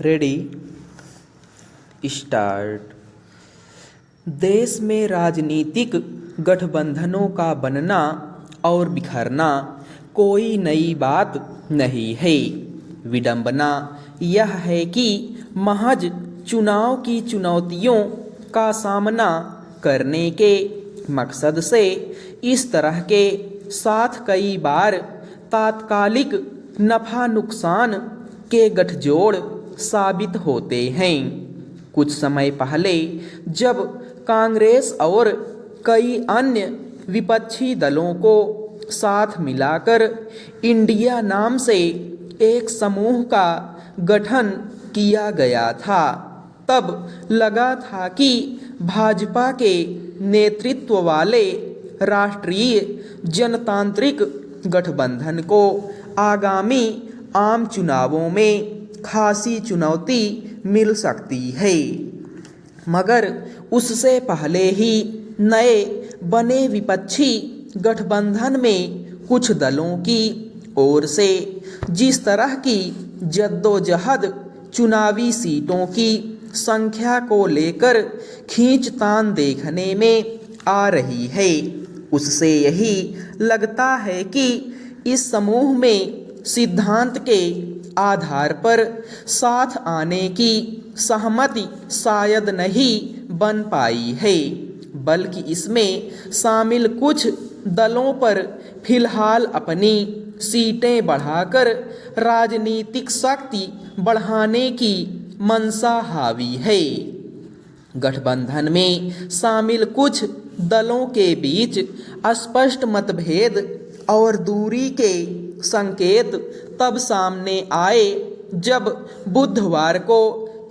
Ready start. देश में राजनीतिक गठबंधनों का बनना और बिखरना कोई नई बात नहीं है। विडंबना यह है कि महज चुनाव की चुनौतियों का सामना करने के मकसद से इस तरह के साथ कई बार तात्कालिक नफा नुकसान के गठजोड़ साबित होते हैं। कुछ समय पहले जब कांग्रेस और कई अन्य विपक्षी दलों को साथ मिलाकर इंडिया नाम से एक समूह का गठन किया गया था, तब लगा था कि भाजपा के नेतृत्व वाले राष्ट्रीय जनतांत्रिक गठबंधन को आगामी आम चुनावों में खासी चुनौती मिल सकती है, मगर उससे पहले ही नए बने विपक्षी गठबंधन में कुछ दलों की ओर से जिस तरह की जद्दोजहद चुनावी सीटों की संख्या को लेकर खींचतान देखने में आ रही है, उससे यही लगता है कि इस समूह में सिद्धांत के आधार पर साथ आने की सहमति शायद नहीं बन पाई है, बल्कि इसमें शामिल कुछ दलों पर फिलहाल अपनी सीटें बढ़ाकर राजनीतिक शक्ति बढ़ाने की मंशा हावी है। गठबंधन में शामिल कुछ दलों के बीच स्पष्ट मतभेद और दूरी के संकेत तब सामने आए जब बुधवार को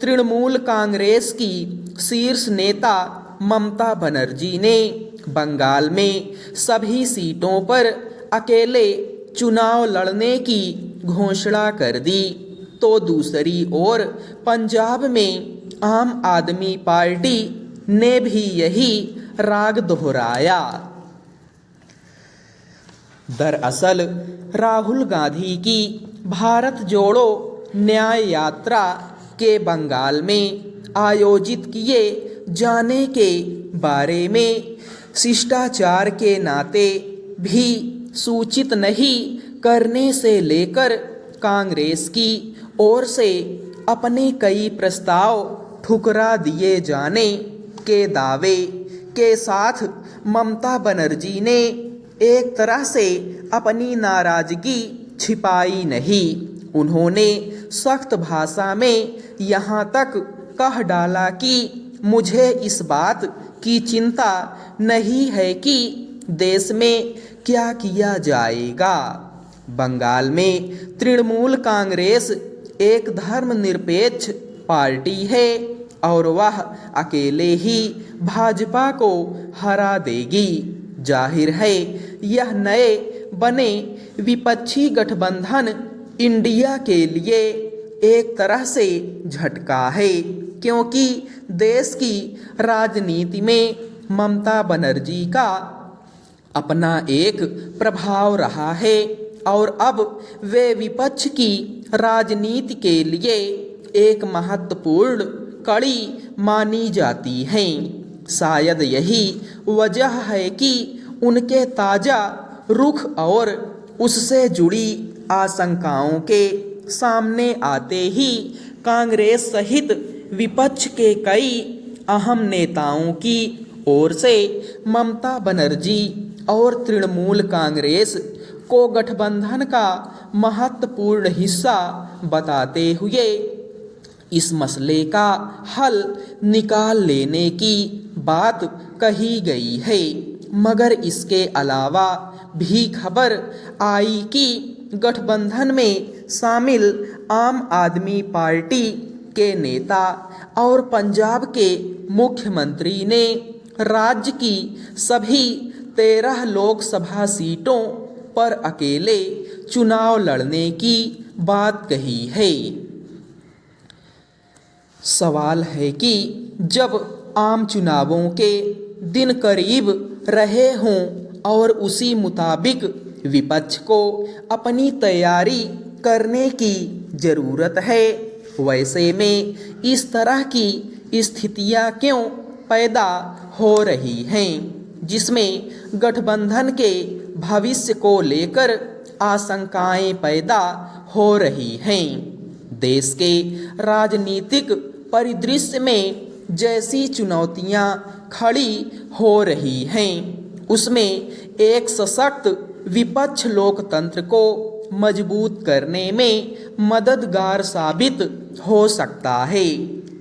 तृणमूल कांग्रेस की शीर्ष नेता ममता बनर्जी ने बंगाल में सभी सीटों पर अकेले चुनाव लड़ने की घोषणा कर दी, तो दूसरी ओर पंजाब में आम आदमी पार्टी ने भी यही राग दोहराया। दरअसल राहुल गांधी की भारत जोड़ो न्याय यात्रा के बंगाल में आयोजित किए जाने के बारे में शिष्टाचार के नाते भी सूचित नहीं करने से लेकर कांग्रेस की ओर से अपने कई प्रस्ताव ठुकरा दिए जाने के दावे के साथ ममता बनर्जी ने एक तरह से अपनी नाराजगी छिपाई नहीं। उन्होंने सख्त भाषा में यहाँ तक कह डाला कि मुझे इस बात की चिंता नहीं है कि देश में क्या किया जाएगा। बंगाल में तृणमूल कांग्रेस एक धर्मनिरपेक्ष पार्टी है और वह अकेले ही भाजपा को हरा देगी। जाहिर है यह नए बने विपक्षी गठबंधन इंडिया के लिए एक तरह से झटका है, क्योंकि देश की राजनीति में ममता बनर्जी का अपना एक प्रभाव रहा है और अब वे विपक्ष की राजनीति के लिए एक महत्वपूर्ण कड़ी मानी जाती हैं। शायद यही वजह है कि उनके ताज़ा रुख और उससे जुड़ी आशंकाओं के सामने आते ही कांग्रेस सहित विपक्ष के कई अहम नेताओं की ओर से ममता बनर्जी और तृणमूल कांग्रेस को गठबंधन का महत्वपूर्ण हिस्सा बताते हुए इस मसले का हल निकाल लेने की बात कही गई है, मगर इसके अलावा भी खबर आई कि गठबंधन में शामिल आम आदमी पार्टी के नेता और पंजाब के मुख्यमंत्री ने राज्य की सभी 13 लोकसभा सीटों पर अकेले चुनाव लड़ने की बात कही है। सवाल है कि जब आम चुनावों के दिन करीब रहे हों और उसी मुताबिक विपक्ष को अपनी तैयारी करने की ज़रूरत है, वैसे में इस तरह की स्थितियां क्यों पैदा हो रही हैं, जिसमें गठबंधन के भविष्य को लेकर आशंकाएं पैदा हो रही हैं। देश के राजनीतिक परिदृश्य में जैसी चुनौतियां खड़ी हो रही हैं, उसमें एक सशक्त विपक्ष लोकतंत्र को मजबूत करने में मददगार साबित हो सकता है।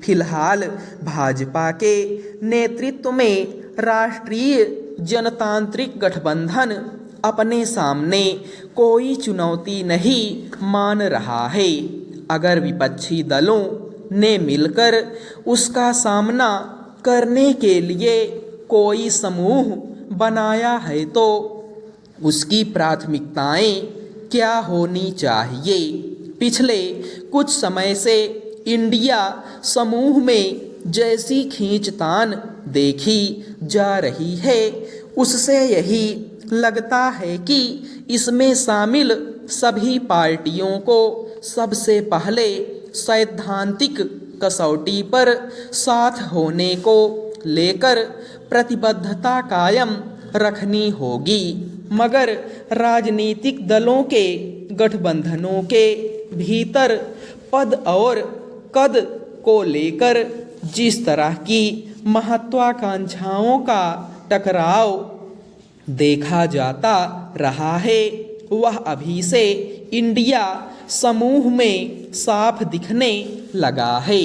फिलहाल भाजपा के नेतृत्व में राष्ट्रीय जनतांत्रिक गठबंधन अपने सामने कोई चुनौती नहीं मान रहा है। अगर विपक्षी दलों ने मिलकर उसका सामना करने के लिए कोई समूह बनाया है तो उसकी प्राथमिकताएं क्या होनी चाहिए। पिछले कुछ समय से इंडिया समूह में जैसी खींचतान देखी जा रही है, उससे यही लगता है कि इसमें शामिल सभी पार्टियों को सबसे पहले सैद्धांतिक कसौटी पर साथ होने को लेकर प्रतिबद्धता कायम रखनी होगी। मगर राजनीतिक दलों के गठबंधनों के भीतर पद और कद को लेकर जिस तरह की महत्वाकांक्षाओं का टकराव देखा जाता रहा है, वह अभी से इंडिया समूह में साफ दिखने लगा है।